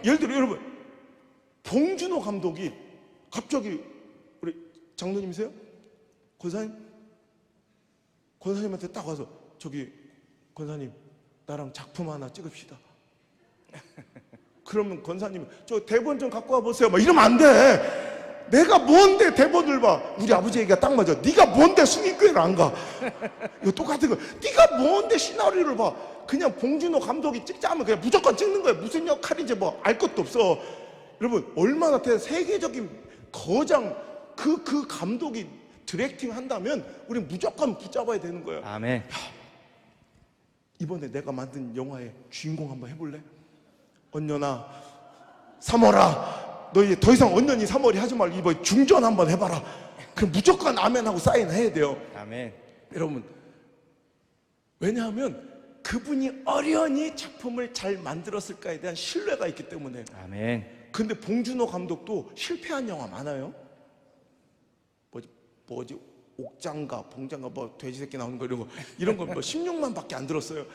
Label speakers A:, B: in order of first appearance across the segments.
A: 예를 들어 여러분, 봉준호 감독이 갑자기 우리 장로님이세요? 권사님한테 딱 와서 저기 권사님 나랑 작품 하나 찍읍시다. 그러면 권사님이 저 대본 좀 갖고 와보세요 막 이러면 안 돼. 내가 뭔데 대본을 봐. 우리 아버지 얘기가 딱 맞아. 네가 뭔데 승인교회를 안 가. 이거 똑같은 거. 네가 뭔데 시나리오를 봐. 그냥 봉준호 감독이 찍자 하면 그냥 무조건 찍는 거야. 무슨 역할인지 뭐 알 것도 없어. 여러분 얼마나 세계적인 거장 그 감독이 디렉팅 한다면 우리 무조건 붙잡아야 되는 거예요.
B: 아멘.
A: 이번에 내가 만든 영화의 주인공 한번 해볼래? 언년아, 3월아, 너 이제 더 이상 언년이 3월이 하지 말고 이번 중전 한번 해봐라. 그럼 무조건 아멘하고 사인해야 돼요.
B: 아멘.
A: 여러분, 왜냐하면 그분이 어련히 작품을 잘 만들었을까에 대한 신뢰가 있기 때문에.
B: 아멘.
A: 근데 봉준호 감독도 실패한 영화 많아요. 뭐지? 옥장가, 봉장가, 뭐 돼지 새끼 나오는 거 이런 거 뭐 16만 밖에 안 들었어요.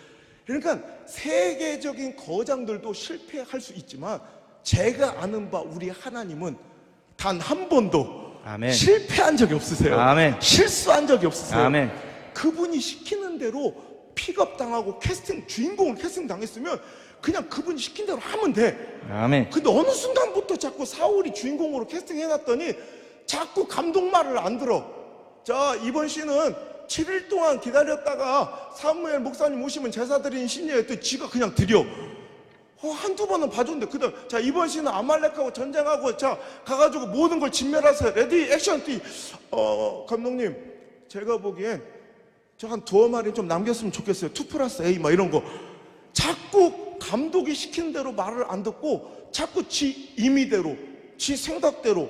A: 그러니까 세계적인 거장들도 실패할 수 있지만 제가 아는 바 우리 하나님은 단 한 번도
B: 아멘.
A: 실패한 적이 없으세요.
B: 아멘.
A: 실수한 적이 없으세요.
B: 아멘.
A: 그분이 시키는 대로 픽업당하고 주인공을 캐스팅 당했으면 그냥 그분이 시킨 대로 하면 돼.
B: 아멘.
A: 근데 어느 순간부터 자꾸 사울이 주인공으로 캐스팅해놨더니 자꾸 감독 말을 안 들어. 자, 이번 씬은 7일 동안 기다렸다가 사무엘 목사님 오시면 제사 드리는 씬이에요. 또 지가 그냥 드려. 한두 번은 봐줬는데 그다음 자, 이번 씬은 아말렉하고 전쟁하고 자, 가가지고 모든 걸 진멸하세요. 레디 액션 띠. 감독님, 제가 보기엔 저 한 두어 마리 좀 남겼으면 좋겠어요. 2+A 막 이런 거. 자꾸 감독이 시키는 대로 말을 안 듣고 자꾸 지 임의대로, 지 생각대로,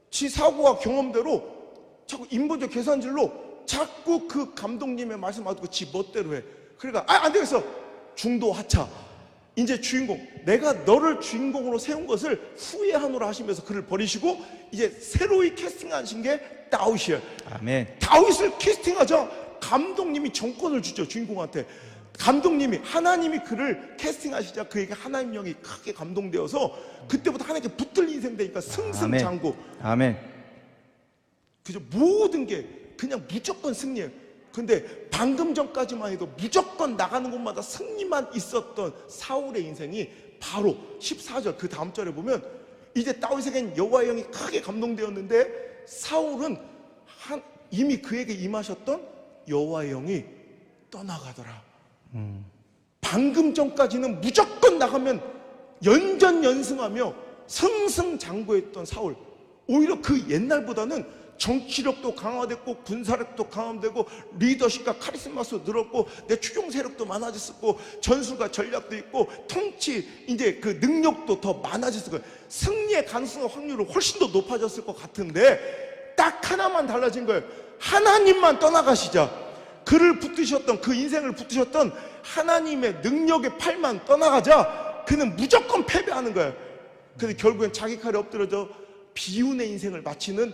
A: 지 사고와 경험대로 자꾸 인본적 계산질로 자꾸 그 감독님의 말씀 안 듣고 지 멋대로 해. 그러니까 안 되겠어. 중도 하차. 이제 주인공, 내가 너를 주인공으로 세운 것을 후회하노라 하시면서 그를 버리시고 이제 새로이 캐스팅하신 게 다윗이에요.
B: 아멘.
A: 다윗을 캐스팅하자 감독님이 정권을 주죠. 주인공한테. 감독님이, 하나님이 그를 캐스팅하시자 그에게 하나님 영이 크게 감동되어서 그때부터 하나님께 붙들 인생 되니까 승승장구.
B: 아멘.
A: 그죠? 모든 게 그냥 무조건 승리예요. 근데 방금 전까지만 해도 무조건 나가는 곳마다 승리만 있었던 사울의 인생이 바로 14절 그 다음 절에 보면 이제 다윗에겐 여호와의 영이 크게 감동되었는데 사울은 이미 그에게 임하셨던 여호와의 영이 떠나가더라. 방금 전까지는 무조건 나가면 연전연승하며 승승장구했던 사울, 오히려 그 옛날보다는 정치력도 강화됐고 군사력도 강화되고 리더십과 카리스마도 늘었고 내 추종 세력도 많아졌었고 전술과 전략도 있고 통치 이제 그 능력도 더 많아졌을 거예요. 승리의 가능성과 확률은 훨씬 더 높아졌을 것 같은데 딱 하나만 달라진 거예요. 하나님만 떠나가시자 그를 붙드셨던, 그 인생을 붙드셨던 하나님의 능력의 팔만 떠나가자 그는 무조건 패배하는 거예요. 그래서 결국엔 자기 칼에 엎드려져 비운의 인생을 마치는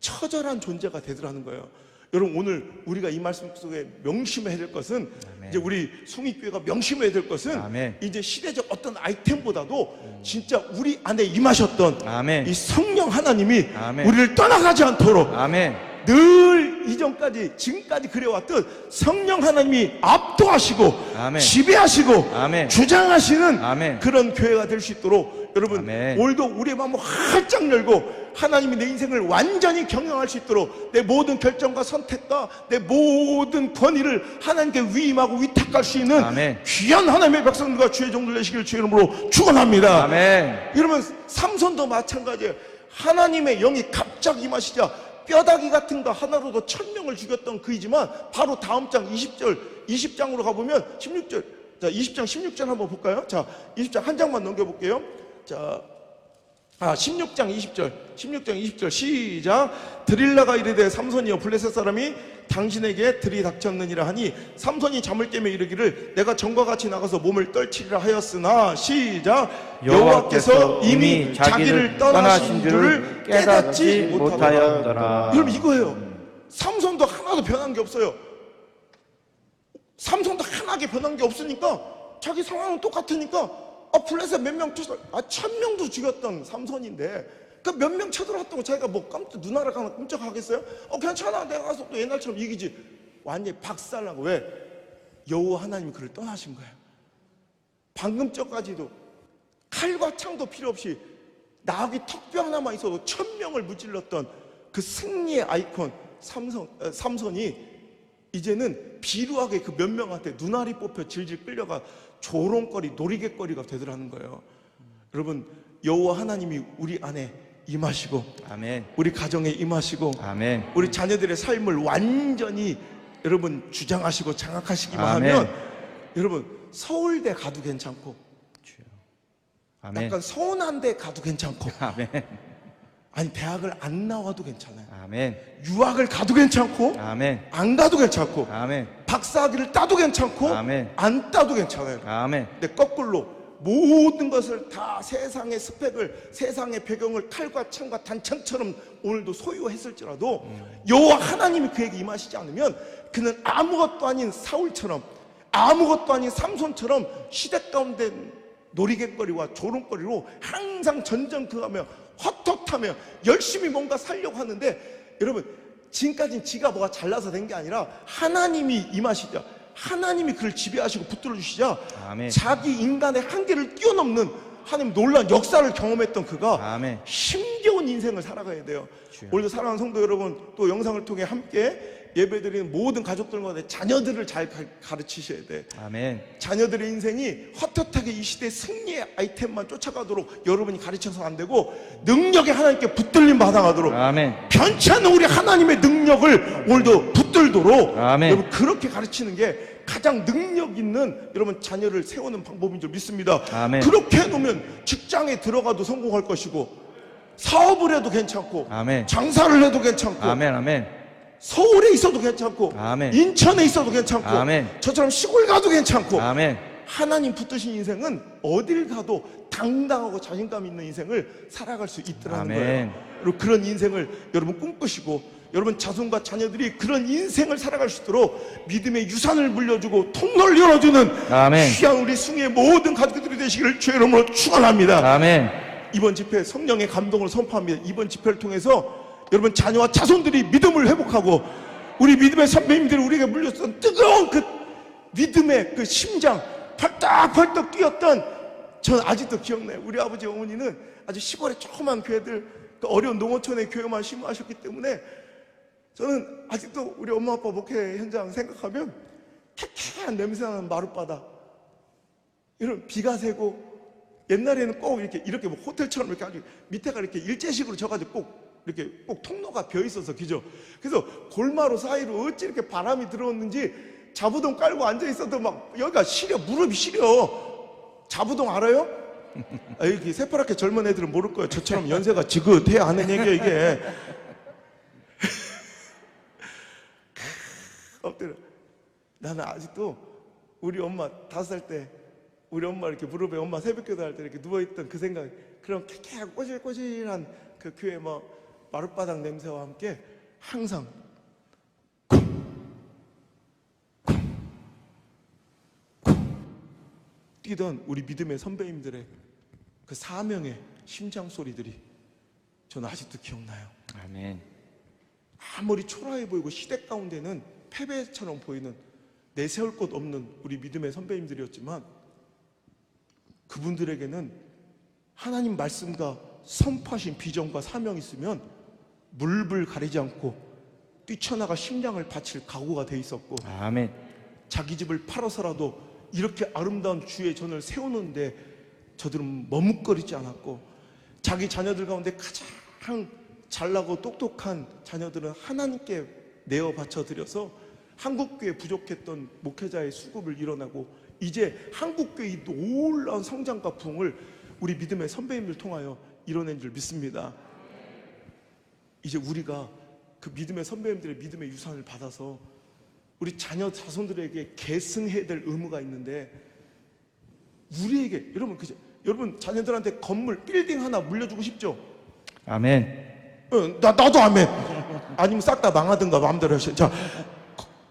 A: 처절한 존재가 되더라는 거예요. 여러분, 오늘 우리가 이 말씀 속에 명심해야 될 것은 아멘. 이제 우리 숭익교회가 명심해야 될 것은 아멘. 이제 시대적 어떤 아이템보다도 진짜 우리 안에 임하셨던 아멘. 이 성령 하나님이 아멘. 우리를 떠나가지 않도록 아멘. 늘 이전까지 지금까지 그래왔던 성령 하나님이 압도하시고 아멘. 지배하시고 아멘. 주장하시는 아멘. 그런 교회가 될 수 있도록 여러분 아멘. 오늘도 우리의 마음을 활짝 열고 하나님이 내 인생을 완전히 경영할 수 있도록 내 모든 결정과 선택과 내 모든 권위를 하나님께 위임하고 위탁할 수 있는 아멘. 귀한 하나님의 백성들과 주의 종들 되시길 주의 이름으로 축원합니다. 아멘. 여러분, 삼손도 마찬가지예요. 하나님의 영이 갑자기 임하시자 뼈다귀 같은 거 하나로도 1000명을 죽였던 그이지만 바로 다음 장 20장으로 가보면 16절, 자 20장 16절 한번 볼까요? 자 20장 한 장만 넘겨볼게요. 자 16장 20절 시작. 드릴라가 이르되 삼손이여 블레셋 사람이 당신에게 들이 닥쳤느니라 하니 삼손이 잠을 깨며 이르기를 내가 전과 같이 나가서 몸을 떨치리라 하였으나 시작. 여호와께서 이미 자기를 떠나신 줄을 깨닫지 못하였더라. 여러분, 이거예요. 삼손도 하나도 변한 게 없어요. 삼손도 하나게 변한 게 없으니까 자기 상황은 똑같으니까 블레셋 몇 명 쳐들, 1000명도 죽였던 삼손인데, 그 몇 명 쳐들어왔다고 자기가 뭐 깜짝 누나라 가나 끔찍하겠어요? 괜찮아, 내가 가서 또 옛날처럼 이기지. 완전히 박살나고. 왜? 여호와 하나님이 그를 떠나신 거예요. 방금 전까지도 칼과 창도 필요 없이 나귀 턱뼈 하나만 있어도 1000명을 무찔렀던 그 승리의 아이콘 삼손이 이제는 비루하게 그 몇 명한테 눈알이 뽑혀 질질 끌려가 조롱거리, 놀이개거리가 되더라는 거예요. 여러분, 여호와 하나님이 우리 안에 임하시고,
B: 아멘.
A: 우리 가정에 임하시고,
B: 아멘.
A: 우리 자녀들의 삶을 완전히 여러분 주장하시고 장악하시기만
B: 아멘.
A: 하면, 여러분 서울대 가도 괜찮고,
B: 아멘.
A: 약간 서운한 데 가도 괜찮고,
B: 아멘.
A: 아니 대학을 안 나와도 괜찮아요.
B: 아멘.
A: 유학을 가도 괜찮고,
B: 아멘.
A: 안 가도 괜찮고,
B: 아멘.
A: 박사학위를 따도 괜찮고,
B: 아멘.
A: 안 따도 괜찮아요.
B: 아멘.
A: 근데 거꾸로 모든 것을 다 세상의 스펙을, 세상의 배경을 칼과 창과 단창처럼 오늘도 소유했을지라도 여호와 하나님이 그에게 임하시지 않으면 그는 아무것도 아닌 사울처럼, 아무것도 아닌 삼손처럼 시대 가운데 놀이개거리와 조롱거리로 항상 전전긍하며 헛헛하며 열심히 뭔가 살려고 하는데, 여러분 지금까지는 지가 뭐가 잘나서 된 게 아니라 하나님이 임하시자, 하나님이 그를 지배하시고 붙들어 주시자,
B: 아멘.
A: 자기 인간의 한계를 뛰어넘는 하나님 놀라운 역사를 경험했던 그가
B: 아멘.
A: 힘겨운 인생을 살아가야 돼요.
B: 주여.
A: 오늘도 사랑하는 성도 여러분, 또 영상을 통해 함께 예배드리는 모든 가족들과 자녀들을 잘 가르치셔야 돼.
B: 아멘.
A: 자녀들의 인생이 헛헛하게 이 시대의 승리의 아이템만 쫓아가도록 여러분이 가르쳐서는 안 되고, 능력에 하나님께 붙들림 받아가도록,
B: 아멘.
A: 변치 않는 우리 하나님의 능력을 오늘도 붙들도록,
B: 아멘.
A: 여러분 그렇게 가르치는 게 가장 능력 있는 여러분 자녀를 세우는 방법인 줄 믿습니다.
B: 아멘.
A: 그렇게 해놓으면 직장에 들어가도 성공할 것이고, 사업을 해도 괜찮고,
B: 아멘.
A: 장사를 해도 괜찮고,
B: 아멘. 아멘.
A: 서울에 있어도 괜찮고,
B: 아멘.
A: 인천에 있어도 괜찮고,
B: 아멘.
A: 저처럼 시골 가도 괜찮고,
B: 아멘.
A: 하나님 붙드신 인생은 어딜 가도 당당하고 자신감 있는 인생을 살아갈 수 있더라는
B: 아멘.
A: 거예요. 그리고 그런 인생을 여러분 꿈꾸시고, 여러분 자손과 자녀들이 그런 인생을 살아갈 수 있도록 믿음의 유산을 물려주고 통로를 열어주는
B: 아멘.
A: 귀한 우리 숭의 모든 가족들이 되시기를 주의 이름으로 축원합니다.
B: 아멘.
A: 이번 집회 성령의 감동을 선포합니다. 이번 집회를 통해서 여러분 자녀와 자손들이 믿음을 회복하고, 우리 믿음의 선배님들이 우리에게 물렸던 뜨거운 그 믿음의 그 심장 펄떡펄떡 뛰었던, 전 아직도 기억나요. 우리 아버지 어머니는 아주 시골의 조그만 교회들, 그 어려운 농어촌의 교회만 심무하셨기 때문에 저는 아직도 우리 엄마 아빠 목회 현장 생각하면 쾌쾌한 냄새나는 마룻바다, 이런 비가 새고, 옛날에는 꼭 이렇게 뭐 호텔처럼 이렇게 아주 밑에가 이렇게 일제식으로 져가지고 꼭 통로가 비어 있어서, 그죠? 그래서 골마루 사이로 어찌 이렇게 바람이 들어오는지 자부동 깔고 앉아 있어도 막 여기가 시려, 무릎이 시려. 자부동 알아요? 이렇게 새파랗게 젊은 애들은 모를 거예요. 저처럼 연세가 지긋해야 하는 얘기야 이게. 엎드려. 나는 아직도 우리 엄마 5살 때, 우리 엄마 이렇게 무릎에 엄마 새벽기도 할 때 이렇게 누워있던 그 생각, 그런 쾌쾌하고 꼬질꼬질한 그 교회 마룻바닥 냄새와 함께 항상 뛰던 우리 믿음의 선배님들의 그 사명의 심장 소리들이 저는 아직도 기억나요.
B: 아멘.
A: 아무리 초라해 보이고 시대 가운데는 패배처럼 보이는, 내세울 곳 없는 우리 믿음의 선배님들이었지만, 그분들에게는 하나님 말씀과 선포하신 비전과 사명이 있으면 물불 가리지 않고 뛰쳐나가 심장을 바칠 각오가 돼 있었고,
B: 아멘.
A: 자기 집을 팔아서라도 이렇게 아름다운 주의 전을 세우는데 저들은 머뭇거리지 않았고, 자기 자녀들 가운데 가장 잘나고 똑똑한 자녀들은 하나님께 내어 바쳐드려서 한국교회 부족했던 목회자의 수급을 일어나고, 이제 한국교회의 놀라운 성장과 부흥을 우리 믿음의 선배님들 통하여 이뤄낸 줄 믿습니다. 이제 우리가 그 믿음의 선배님들의 믿음의 유산을 받아서 우리 자녀 자손들에게 계승해야 될 의무가 있는데, 우리에게, 여러분 그죠? 여러분 자녀들한테 건물 빌딩 하나 물려주고 싶죠?
B: 아멘.
A: 나도 아멘. 아니면 싹 다 망하든가 마음대로 하시죠. 자,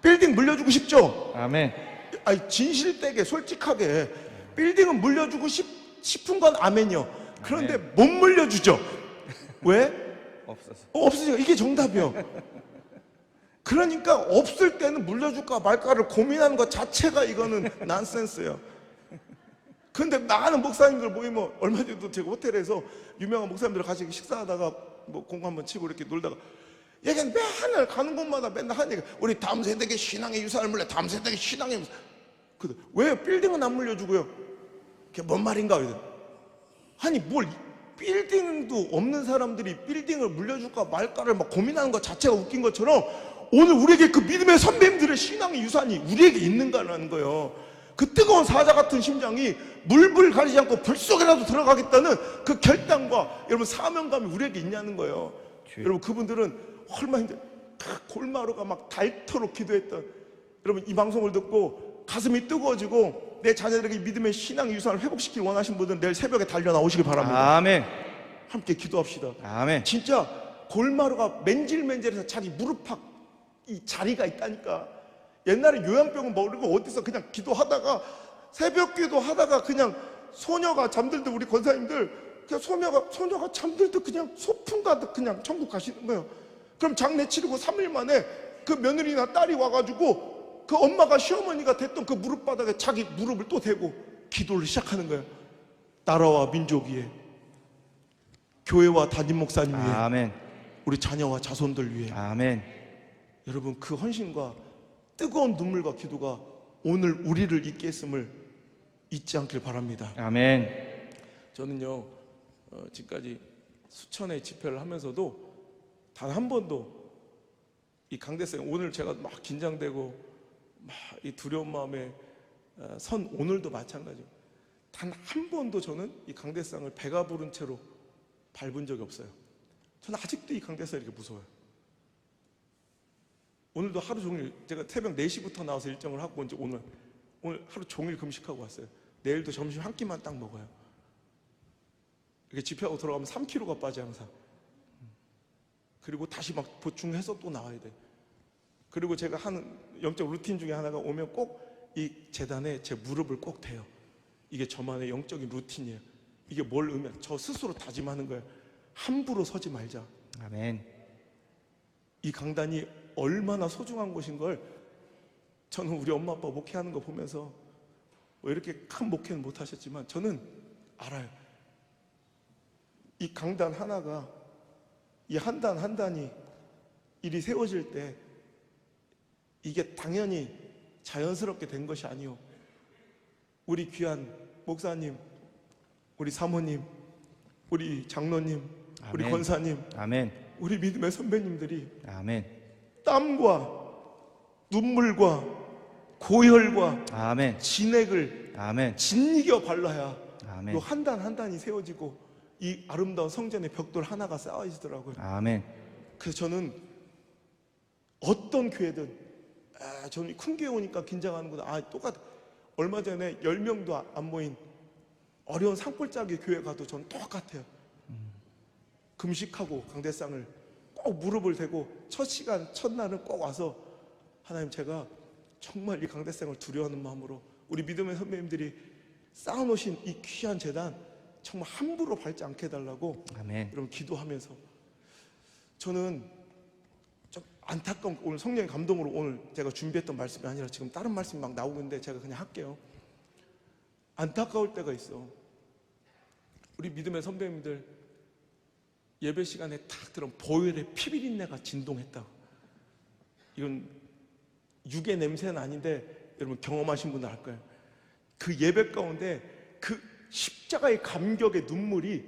A: 빌딩 물려주고 싶죠?
B: 아멘.
A: 아니 진실되게 솔직하게 빌딩은 물려주고 싶은 건 아멘이요. 그런데 못 물려주죠. 왜?
B: 없어서.
A: 없으니까. 이게 정답이요. 그러니까 없을 때는 물려줄까 말까를 고민하는 것 자체가 이거는 난센스예요. 근데 많은 목사님들 모이면 얼마 전에도 제가 호텔에서 유명한 목사님들 같이 식사하다가 뭐 공부 한번 치고 이렇게 놀다가 얘는 맨날 가는 곳마다 맨날 하는 얘기, 우리 다음 세대에게 신앙의 유산을 물려, 다음 세대에게 신앙의 유산. 왜 빌딩은 안 물려주고요? 그게 뭔 말인가? 아니 뭘 빌딩도 없는 사람들이 빌딩을 물려줄까 말까를 막 고민하는 것 자체가 웃긴 것처럼 오늘 우리에게 그 믿음의 선배님들의 신앙의 유산이 우리에게 있는가라는 거예요. 그 뜨거운 사자 같은 심장이 물불 가리지 않고 불 속에라도 들어가겠다는 그 결단과 여러분 사명감이 우리에게 있냐는 거예요. 여러분 그분들은 얼마나 골마루가 막 닳도록 기도했던, 여러분 이 방송을 듣고 가슴이 뜨거워지고 내 자녀들에게 믿음의 신앙 유산을 회복시키기 원하시는 분들은 내일 새벽에 달려 나오시길 바랍니다.
B: 아멘.
A: 함께 기도합시다.
B: 아멘.
A: 진짜 골마루가 맨질맨질해서 자기 무릎팍 이 자리가 있다니까. 옛날에 요양병은 모르고 어디서 그냥 기도하다가 새벽 기도하다가 그냥 소녀가 잠들 때 우리 권사님들 그냥 소녀가 잠들 때 그냥 소풍 가듯 그냥 천국 가시는 거예요. 그럼 장례 치르고 3일 만에 그 며느리나 딸이 와가지고 그 엄마가 시어머니가 됐던 그 무릎바닥에 자기 무릎을 또 대고 기도를 시작하는 거예요. 나라와 민족 위에, 교회와 담임 목사님 위에,
B: 아멘.
A: 우리 자녀와 자손들 위해.
B: 아멘.
A: 여러분 그 헌신과 뜨거운 눈물과 기도가 오늘 우리를 있게 했음을 잊지 않길 바랍니다.
B: 아멘.
A: 저는요 지금까지 수천의 집회를 하면서도 단 한 번도 이 강대상, 오늘 제가 막 긴장되고 막 이 두려운 마음에 선 오늘도 마찬가지예요. 단 한 번도 저는 이 강대상을 배가 부른 채로 밟은 적이 없어요. 저는 아직도 이 강대상이 이렇게 무서워요. 오늘도 하루 종일 제가 새벽 4시부터 나와서 일정을 하고 이제 오늘 하루 종일 금식하고 왔어요. 내일도 점심 한 끼만 딱 먹어요. 이렇게 집회하고 들어가면 3kg가 빠져 항상. 그리고 다시 막 보충해서 또 나와야 돼. 그리고 제가 하는 영적 루틴 중에 하나가 오면 꼭 이 제단에 제 무릎을 꼭 대요. 이게 저만의 영적인 루틴이에요. 이게 뭘 의미해? 저 스스로 다짐하는 거예요. 함부로 서지 말자.
B: 아멘.
A: 이 강단이 얼마나 소중한 곳인 걸 저는 우리 엄마 아빠 목회하는 거 보면서 뭐 이렇게 큰 목회는 못 하셨지만 저는 알아요. 이 강단 하나가, 이 한 단 한 단이 일이 세워질 때 이게 당연히 자연스럽게 된 것이 아니요. 우리 귀한 목사님, 우리 사모님, 우리 장로님,
B: 아멘.
A: 우리 권사님,
B: 아멘.
A: 우리 믿음의 선배님들이
B: 아멘.
A: 땀과 눈물과 고혈과
B: 아멘.
A: 진액을
B: 아멘.
A: 짓이겨 발라야
B: 아멘.
A: 요 한 단 한 단이 세워지고 이 아름다운 성전의 벽돌 하나가 쌓아지더라고요.
B: 아멘.
A: 그래서 저는 어떤 교회든 저는 큰 교회 오니까 긴장하는구나. 똑같아. 얼마 전에 10명도 안 모인 어려운 산골짜기 교회 가도 저는 똑같아요. 금식하고 강대상을 꼭 무릎을 대고 첫 시간 첫날은 꼭 와서 하나님, 제가 정말 이 강대상을 두려워하는 마음으로 우리 믿음의 선배님들이 쌓아놓으신 이 귀한 재단 정말 함부로 밟지 않게 해달라고
B: 아멘.
A: 여러분 기도하면서, 저는 좀 안타까운, 오늘 성령의 감동으로 오늘 제가 준비했던 말씀이 아니라 지금 다른 말씀이 막 나오고 있는데 제가 그냥 할게요. 안타까울 때가 있어. 우리 믿음의 선배님들 예배 시간에 탁 들으면 보혈의 피비린내가 진동했다고. 이건 육의 냄새는 아닌데 여러분 경험하신 분들 알 거예요. 그 예배 가운데 그 십자가의 감격의 눈물이,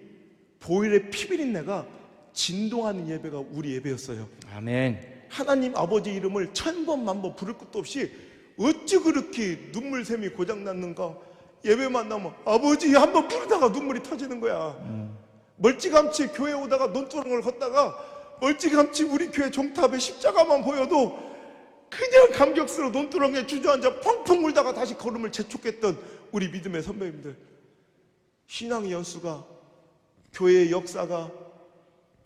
A: 보혈의 피비린내가 진동하는 예배가 우리 예배였어요.
B: 아멘.
A: 하나님 아버지 이름을 1000번 만번 부를 것도 없이 어찌 그렇게 눈물샘이 고장났는가. 예배만 나면 아버지 한번 부르다가 눈물이 터지는 거야. 멀찌감치 교회 오다가 논두렁을 걷다가 멀찌감치 우리 교회 종탑에 십자가만 보여도 그냥 감격스러워 논두렁에 주저앉아 펑펑 울다가 다시 걸음을 재촉했던 우리 믿음의 선배님들. 신앙의 연수가, 교회의 역사가,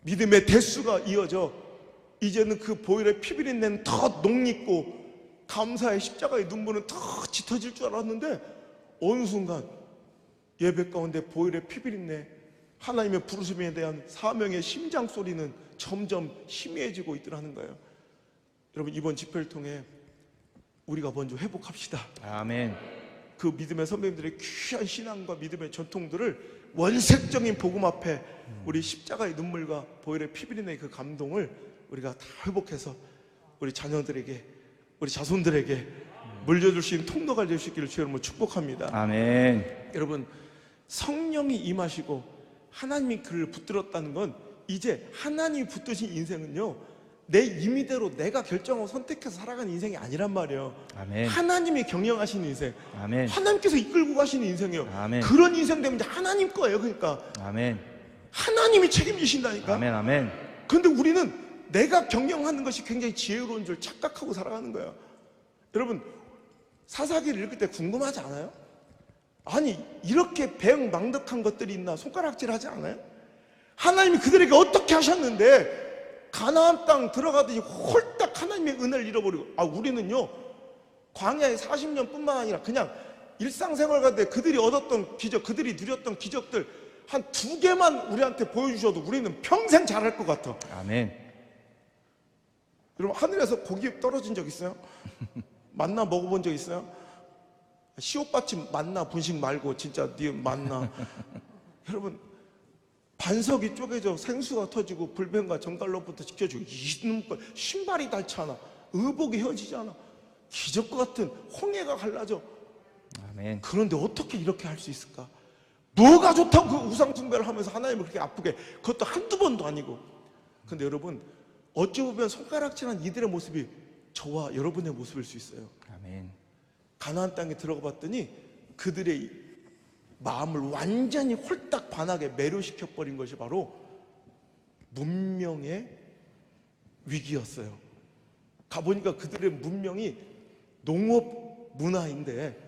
A: 믿음의 대수가 이어져 이제는 그 보혈의 피비린내는 더 녹익고 감사의 십자가의 눈물은 더 짙어질 줄 알았는데 어느 순간 예배 가운데 보혈의 피비린내, 하나님의 부르심에 대한 사명의 심장 소리는 점점 희미해지고 있더라는 거예요. 여러분, 이번 집회를 통해 우리가 먼저 회복합시다.
B: 아멘.
A: 그 믿음의 선배님들의 귀한 신앙과 믿음의 전통들을 원색적인 복음 앞에 우리 십자가의 눈물과 보혈의 피비린내의 그 감동을 우리가 다 회복해서 우리 자녀들에게, 우리 자손들에게 물려줄 수 있는 통로가 될 수 있기를 주의 이름으로 축복합니다.
B: 아멘.
A: 여러분, 성령이 임하시고 하나님이 그를 붙들었다는 건 이제 하나님이 붙드신 인생은요, 내 임의대로 내가 결정하고 선택해서 살아가는 인생이 아니란 말이에요.
B: 아멘.
A: 하나님이 경영하시는 인생,
B: 아멘.
A: 하나님께서 이끌고 가시는 인생이에요.
B: 아멘.
A: 그런 인생 되면 이제 하나님 거예요. 그러니까
B: 아멘.
A: 하나님이 책임지신다니까.
B: 아멘. 아멘.
A: 그런데 우리는 내가 경영하는 것이 굉장히 지혜로운 줄 착각하고 살아가는 거예요. 여러분, 사사기를 읽을 때 궁금하지 않아요? 아니, 이렇게 배응망덕한 것들이 있나 손가락질하지 않아요? 하나님이 그들에게 어떻게 하셨는데 가나안 땅 들어가더니 홀딱 하나님의 은혜를 잃어버리고, 우리는요 광야에 40년 뿐만 아니라 그냥 일상생활 가운데 그들이 얻었던 기적, 그들이 누렸던 기적들 한 2개만 우리한테 보여주셔도 우리는 평생 잘할 것 같아.
B: 아멘.
A: 여러분, 하늘에서 고기 떨어진 적 있어요? 만나 먹어본 적 있어요? 시옷받침 만나 분식 말고 진짜 네 만나. 여러분, 반석이 쪼개져 생수가 터지고 불뱀과 정갈로부터 지켜주고 이놈과 신발이 닳지 않아, 의복이 헤어지지 않아, 기적과 같은 홍해가 갈라져.
B: 아멘.
A: 그런데 어떻게 이렇게 할 수 있을까? 뭐가 좋다고 그 우상 숭배를 하면서 하나님을 그렇게 아프게, 그것도 한두 번도 아니고. 근데 여러분, 어찌 보면 손가락질한 이들의 모습이 저와 여러분의 모습일 수 있어요.
B: 아멘.
A: 가나안 땅에 들어가 봤더니 그들의 마음을 완전히 홀딱 반하게 매료시켜 버린 것이 바로 문명의 위기였어요. 가보니까 그들의 문명이 농업 문화인데,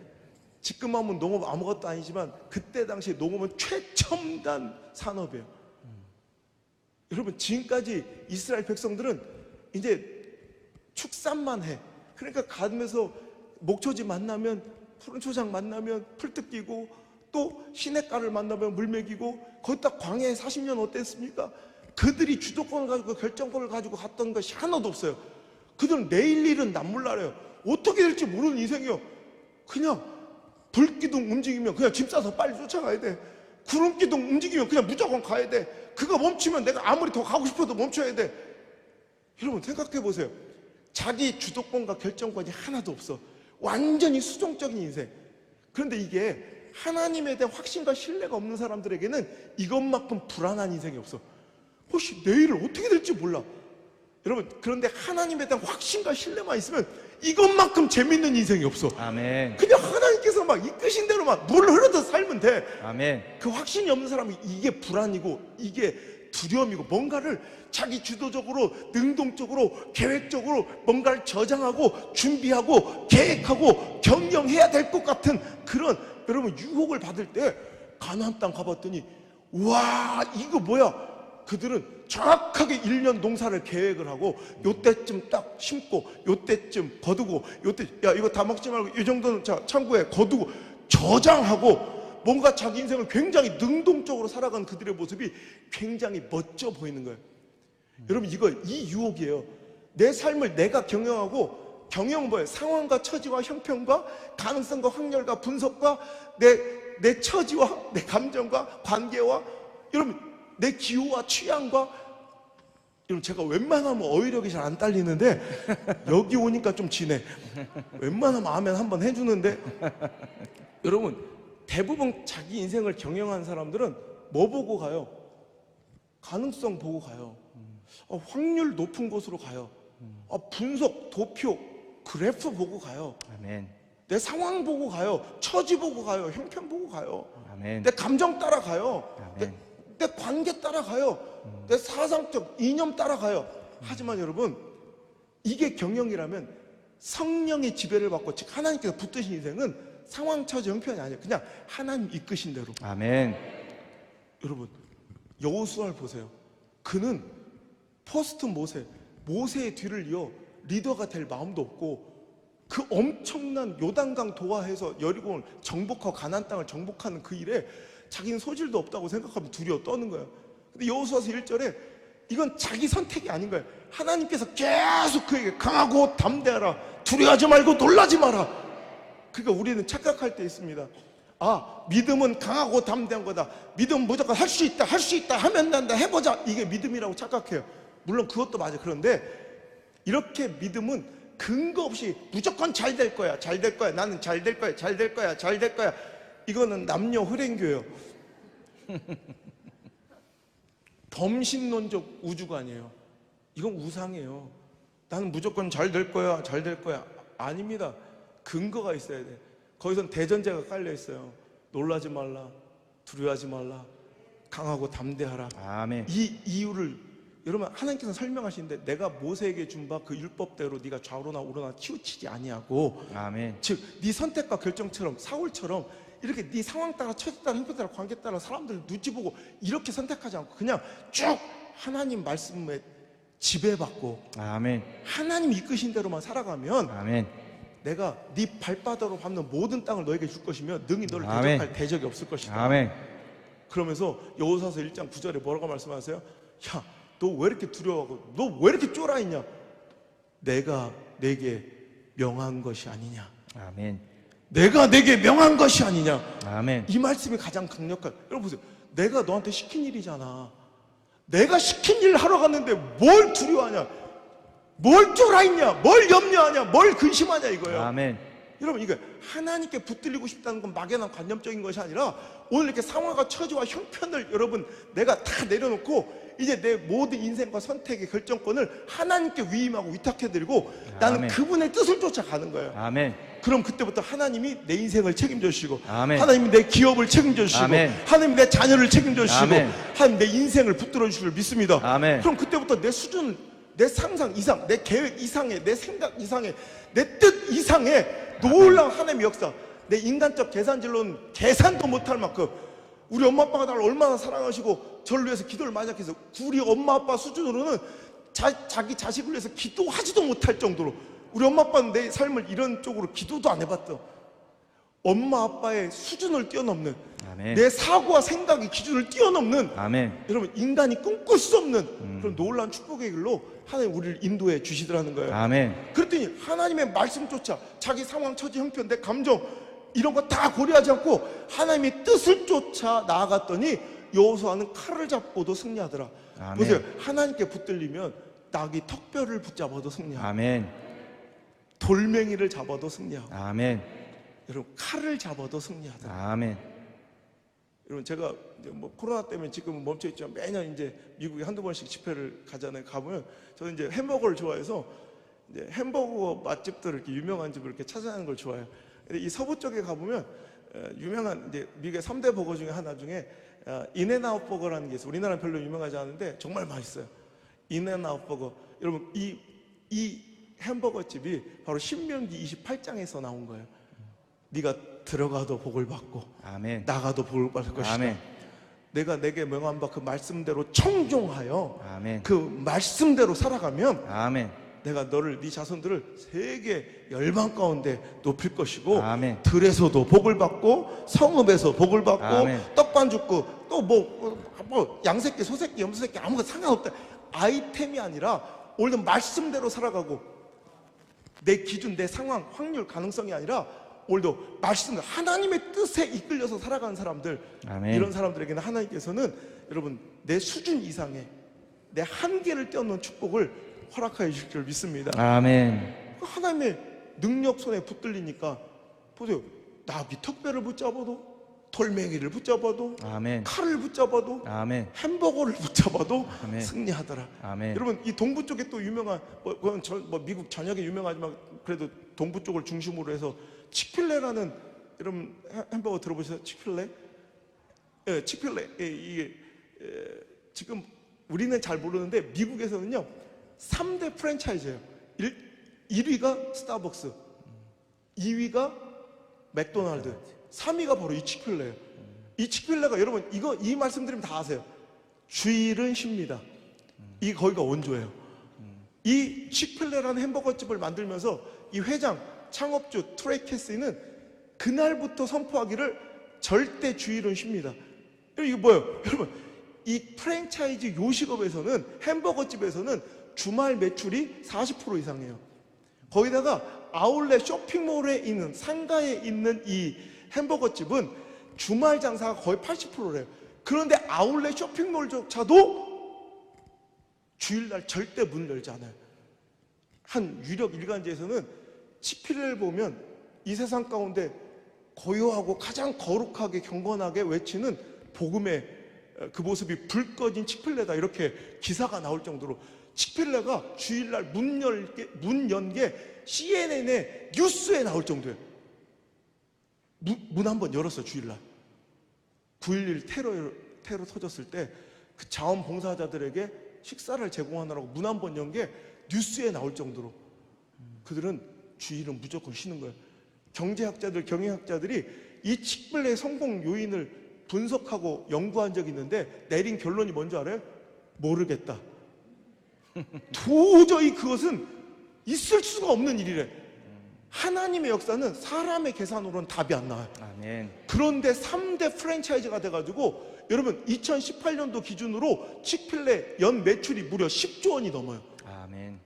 A: 지금 하면 농업 아무것도 아니지만 그때 당시 농업은 최첨단 산업이에요. 여러분, 지금까지 이스라엘 백성들은 이제 축산만 해. 그러니까 가면서 목초지 만나면, 푸른 초장 만나면 풀 뜯기고, 또 시냇가를 만나면 물 먹이고, 거기다 광야에 40년 어땠습니까? 그들이 주도권을 가지고 결정권을 가지고 갔던 것이 하나도 없어요. 그들은 내일 일은 남몰라요. 어떻게 될지 모르는 인생이요. 그냥 불기둥 움직이면 그냥 짐 싸서 빨리 쫓아가야 돼. 구름기둥 움직이면 그냥 무조건 가야 돼. 그거 멈추면 내가 아무리 더 가고 싶어도 멈춰야 돼. 여러분, 생각해 보세요. 자기 주도권과 결정권이 하나도 없어. 완전히 수동적인 인생. 그런데 이게 하나님에 대한 확신과 신뢰가 없는 사람들에게는 이것만큼 불안한 인생이 없어. 혹시 내일을 어떻게 될지 몰라. 여러분, 그런데 하나님에 대한 확신과 신뢰만 있으면 이것만큼 재밌는 인생이 없어.
B: 아멘.
A: 그냥 하나님께서 막 이끄신 대로만 물 흐르듯 살면 돼.
B: 아멘.
A: 그 확신이 없는 사람이 이게 불안이고 이게 두려움이고, 뭔가를 자기 주도적으로 능동적으로 계획적으로 뭔가를 저장하고 준비하고 계획하고 경영해야 될 것 같은 그런, 여러분, 유혹을 받을 때 가나안 땅 가봤더니 와, 이거 뭐야. 그들은 정확하게 1년 농사를 계획을 하고 요때쯤 딱 심고 요때쯤 거두고, 요때 야 이거 다 먹지 말고 이 정도는 자 창고에 거두고 저장하고, 뭔가 자기 인생을 굉장히 능동적으로 살아가는 그들의 모습이 굉장히 멋져 보이는 거예요. 여러분, 이 유혹이에요. 내 삶을 내가 경영하고, 경영은 뭐예요? 상황과 처지와 형편과 가능성과 확률과 분석과 내 처지와 내 감정과 관계와, 여러분, 내 기호와 취향과, 여러분, 제가 웬만하면 어휘력이 잘 안 딸리는데 여기 오니까 좀 지네. 웬만하면 아멘 한번 해주는데, 여러분, 대부분 자기 인생을 경영하는 사람들은 뭐 보고 가요? 가능성 보고 가요. 확률 높은 곳으로 가요. 분석, 도표, 그래프 보고 가요.
B: 아멘.
A: 내 상황 보고 가요. 처지 보고 가요. 형편 보고 가요.
B: 아멘.
A: 내 감정 따라가요.
B: 아멘.
A: 내 관계 따라가요. 내 사상적 이념 따라가요. 하지만 여러분, 이게 경영이라면 성령의 지배를 받고, 즉 하나님께서 붙드신 인생은 상황, 처지, 형편이 아니에요. 그냥 하나님 이끄신 대로.
B: 아멘.
A: 여러분, 여호수아를 보세요. 그는 포스트 모세의 뒤를 이어 리더가 될 마음도 없고 그 엄청난 요단강 도하해서 여리고를 정복하고 가나안 땅을 정복하는 그 일에 자기는 소질도 없다고 생각하면 두려워 떠는 거예요. 근데 여호수아서 1절에 이건 자기 선택이 아닌 거예요. 하나님께서 계속 그에게 강하고 담대하라, 두려워하지 말고 놀라지 마라. 그러니까 우리는 착각할 때 있습니다. 아, 믿음은 강하고 담대한 거다. 믿음은 무조건 할 수 있다, 할 수 있다, 하면 된다, 해보자. 이게 믿음이라고 착각해요. 물론 그것도 맞아요. 그런데 이렇게 믿음은 근거 없이 무조건 잘 될 거야, 잘 될 거야, 나는 잘 될 거야, 잘 될 거야, 잘 될 거야. 이거는 남녀 흐랭교예요. 범신론적 우주관이에요. 이건 우상이에요. 나는 무조건 잘 될 거야, 잘 될 거야. 아닙니다. 근거가 있어야 돼. 거기선 대전제가 깔려 있어요. 놀라지 말라, 두려워하지 말라, 강하고 담대하라.
B: 아멘.
A: 이 이유를 여러분 하나님께서 설명하시는데 내가 모세에게 준 바 그 율법대로 네가 좌우로나 우로나 치우치지 아니하고,
B: 아멘.
A: 즉 네 선택과 결정처럼 사울처럼 이렇게 네 상황 따라 처지 따라 형편 따라 관계 따라 사람들 눈치 보고 이렇게 선택하지 않고 그냥 쭉 하나님 말씀에 지배받고
B: 아멘.
A: 하나님 이끄신 대로만 살아가면
B: 아멘.
A: 내가 네 발바닥으로 밟는 모든 땅을 너에게 줄 것이며 능히 너를
B: 아멘.
A: 대적할 대적이 없을 것이다.
B: 아멘.
A: 그러면서 여호수아서 1장 9절에 뭐라고 말씀하세요? 야, 너 왜 이렇게 두려워하고 너 왜 이렇게 쫄아있냐? 내가 내게 명한 것이 아니냐?
B: 아멘.
A: 내가 내게 명한 것이 아니냐?
B: 아멘.
A: 이 말씀이 가장 강력한. 여러분 보세요. 내가 너한테 시킨 일이잖아. 내가 시킨 일 하러 갔는데 뭘 두려워하냐? 뭘 쫄아있냐? 뭘 염려하냐? 뭘 근심하냐 이거예요.
B: 아멘.
A: 여러분 이거 하나님께 붙들리고 싶다는 건 막연한 관념적인 것이 아니라 오늘 이렇게 상황과 처지와 형편을 여러분 내가 다 내려놓고 이제 내 모든 인생과 선택의 결정권을 하나님께 위임하고 위탁해드리고 나는
B: 아멘.
A: 그분의 뜻을 쫓아가는 거예요.
B: 아멘.
A: 그럼 그때부터 하나님이 내 인생을 책임져 주시고
B: 아멘.
A: 하나님이 내 기업을 책임져 주시고
B: 아멘.
A: 하나님이 내 자녀를 책임져 주시고
B: 아멘.
A: 하나님 내 인생을 붙들어 주실 줄 믿습니다.
B: 아멘.
A: 그럼 그때부터 내 수준, 내 상상 이상, 내 계획 이상의, 내 생각 이상의, 내 뜻 이상의 놀라운 하나님의 역사, 내 인간적 계산질로는 계산도 못할 만큼 우리 엄마 아빠가 나를 얼마나 사랑하시고 저를 위해서 기도를 많이 하셔서 우리 엄마 아빠 수준으로는 자기 자식을 위해서 기도하지도 못할 정도로 우리 엄마 아빠는 내 삶을 이런 쪽으로 기도도 안 해봤던 엄마 아빠의 수준을 뛰어넘는
B: 아멘.
A: 내 사고와 생각의 기준을 뛰어넘는
B: 아멘.
A: 여러분 인간이 꿈꿀 수 없는 그런 놀라운 축복의 길로 하나님 우리를 인도해 주시더라는 거예요.
B: 아멘.
A: 그랬더니 하나님의 말씀조차 자기 상황, 처지, 형편, 내 감정 이런 거 다 고려하지 않고 하나님의 뜻을 쫓아 나아갔더니 여호수아는 칼을 잡고도 승리하더라.
B: 아멘.
A: 보세요. 하나님께 붙들리면 낙이 턱뼈를 붙잡아도 승리하고
B: 아멘.
A: 돌멩이를 잡아도 승리하고
B: 아멘.
A: 여러분 칼을 잡아도 승리하더라.
B: 아멘.
A: 여러분 제가 이제 뭐 코로나 때문에 지금은 멈춰 있지만 매년 이제 미국에 한두 번씩 집회를 가잖아요. 가보면 저는 이제 햄버거를 좋아해서 이제 햄버거 맛집들 이렇게 유명한 집을 이렇게 찾아내는 걸 좋아해요. 근데 이 서부 쪽에 가보면 유명한 이제 미국의 3대 버거 중에 하나 중에 인앤아웃 버거라는 게 있어요. 우리나라는 별로 유명하지 않은데 정말 맛있어요. 인앤아웃 버거. 여러분 이 햄버거 집이 바로 신명기 28장에서 나온 거예요. 네가 들어가도 복을 받고
B: 아멘.
A: 나가도 복을 받을 것이다.
B: 아멘.
A: 내가 내게 명한 바 그 말씀대로 청종하여
B: 아멘.
A: 그 말씀대로 살아가면
B: 아멘.
A: 내가 너를 네 자손들을 세계 열방 가운데 높일 것이고
B: 아멘.
A: 들에서도 복을 받고 성읍에서 복을 받고
B: 아멘.
A: 떡반 죽고 또 뭐 양새끼 소새끼 염소새끼 아무것도 상관없다. 아이템이 아니라 오늘은 말씀대로 살아가고 내 기준 내 상황 확률 가능성이 아니라 오늘도 말씀 하나님의 뜻에 이끌려서 살아가는 사람들
B: 아멘.
A: 이런 사람들에게는 하나님께서는 여러분 내 수준 이상의 내 한계를 뛰어넘는 축복을 허락하여 주실 줄 믿습니다.
B: 아멘.
A: 하나님의 능력 손에 붙들리니까 보세요. 나비 턱뼈를 붙잡아도 돌멩이를 붙잡아도
B: 아멘.
A: 칼을 붙잡아도
B: 아멘.
A: 햄버거를 붙잡아도
B: 아멘.
A: 승리하더라.
B: 아멘.
A: 여러분 이 동부 쪽에 또 유명한 그건 뭐 미국 전역에 유명하지만 그래도 동부 쪽을 중심으로 해서 치필레라는 여러분 햄버거 들어보셨어요? 치필레? 예, 치필레. 예, 이게 지금 우리는 잘 모르는데 미국에서는요 3대 프랜차이즈예요. 1위가 스타벅스, 2위가 맥도날드, 3위가 바로 이 치필레예요. 이 치필레가 여러분 이 말씀드리면 다 아세요. 주일은 쉽니다. 이 거기가 원조예요. 이 치필레라는 햄버거 집을 만들면서 이 회장 창업주 트레이 캐시는 그날부터 선포하기를 절대 주의는 쉽니다. 이거 뭐예요? 여러분, 이 프랜차이즈 요식업에서는, 햄버거집에서는 주말 매출이 40% 이상이에요. 거기다가 아울렛 쇼핑몰에 있는, 상가에 있는 이 햄버거집은 주말 장사가 거의 80%래요. 그런데 아울렛 쇼핑몰조차도 주일날 절대 문을 열지 않아요. 한 유력 일간지에서는 치필레를 보면 이 세상 가운데 고요하고 가장 거룩하게 경건하게 외치는 복음의 그 모습이 불 꺼진 치필레다, 이렇게 기사가 나올 정도로 치필레가 주일날 문 연 게 CNN의 뉴스에 나올 정도예요. 문 한 번 열었어. 주일날 9.11 테러 터졌을 때 그 자원봉사자들에게 식사를 제공하느라고 문 한 번 연 게 뉴스에 나올 정도로 그들은 주일은 무조건 쉬는 거예요. 경제학자들, 경영학자들이 이 치필레의 성공 요인을 분석하고 연구한 적이 있는데 내린 결론이 뭔지 알아요? 모르겠다. 도저히 그것은 있을 수가 없는 일이래. 하나님의 역사는 사람의 계산으로는 답이 안 나와요.
B: 아멘.
A: 그런데 3대 프랜차이즈가 돼가지고 여러분 2018년도 기준으로 치필레 연 매출이 무려 10조 원이 넘어요.
B: 아멘.